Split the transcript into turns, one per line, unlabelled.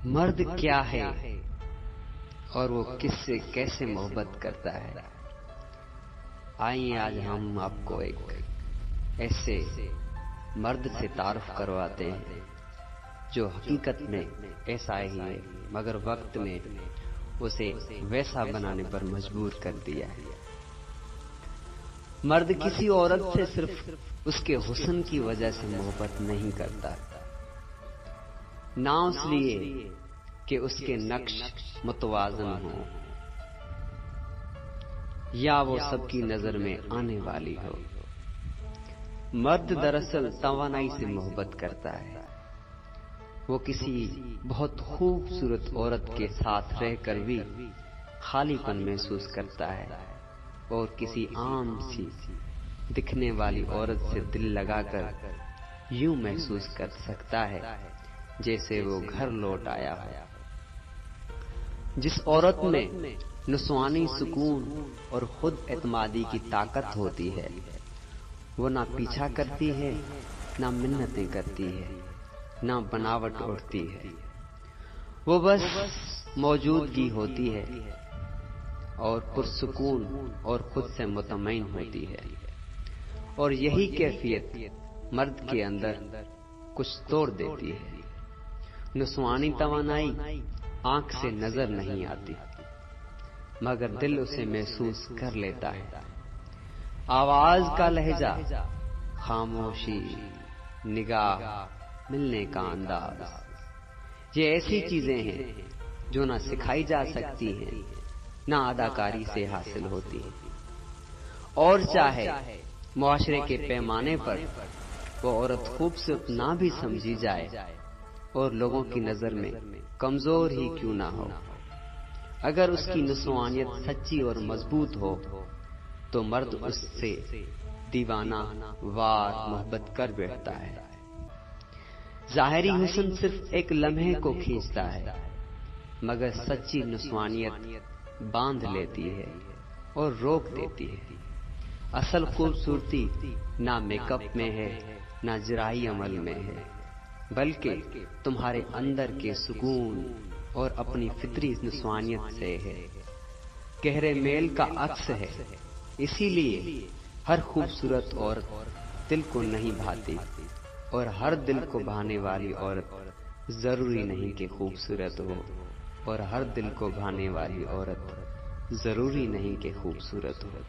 مرد کیا ہے اور وہ کس سے کیسے محبت کرتا ہے؟ آئیے آج ہم آپ کو ایک ایسے مرد سے تعارف کرواتے ہیں جو حقیقت میں ایسا ہی ہے مگر وقت نے اسے ویسا بنانے پر مجبور کر دیا ہے۔ مرد کسی عورت سے صرف اس کے حسن کی وجہ سے محبت نہیں کرتا، نہ اس لیے کہ اس کے نقش متوازن ہوں یا وہ سب کی نظر میں آنے والی ہو۔ مرد دراصل توانائی سے محبت کرتا ہے۔ وہ کسی بہت خوبصورت عورت کے ساتھ رہ کر بھی خالی پن محسوس کرتا ہے اور کسی عام سی دکھنے والی عورت سے دل لگا کر یوں محسوس کر سکتا ہے جیسے وہ گھر لوٹ آیا ہو۔ جس عورت میں نسوانی سکون اور خود اعتمادی کی طاقت ہوتی ہے، وہ نہ پیچھا کرتی ہے، نہ منتیں کرتی ہے، نہ بناوٹ اڑتی ہے۔ وہ بس موجودگی ہوتی ہے اور پرسکون اور خود سے مطمئن ہوتی ہے، اور یہی کیفیت مرد کے اندر کچھ توڑ دیتی ہے۔ نسوانی توانائی آنکھ سے نظر نہیں آتی مگر دل اسے محسوس کر لیتا ہے۔ آواز کا لہجہ، خاموشی، نگاہ، ملنے کا انداز، یہ ایسی چیزیں ہیں جو نہ سکھائی جا سکتی ہیں نہ اداکاری سے حاصل ہوتی ہیں، اور چاہے معاشرے کے پیمانے پر وہ عورت خوبصورت نہ بھی سمجھی جائے اور لوگوں کی نظر میں کمزور ہی کیوں نہ ہو، اگر اس کی نسوانیت سچی اور مضبوط ہو تو مرد اس سے دیوانہ وار محبت کر بیٹھتا ہے۔ ظاہری حسن صرف ایک لمحے کو کھینچتا ہے مگر سچی نسوانیت باندھ لیتی ہے اور روک دیتی ہے۔ اصل خوبصورتی نہ میک اپ میں ہے نہ جراحی عمل میں ہے، بلکہ تمہارے اندر کے سکون اور اپنی فطری نسوانیت سے ہے۔ گہرے میل کا عکس ہے، اسی لیے ہر خوبصورت عورت دل کو نہیں بھاتی، اور ہر دل کو بھانے والی عورت ضروری نہیں کہ خوبصورت ہو، اور ہر دل کو بھانے والی عورت ضروری نہیں کہ خوبصورت ہو۔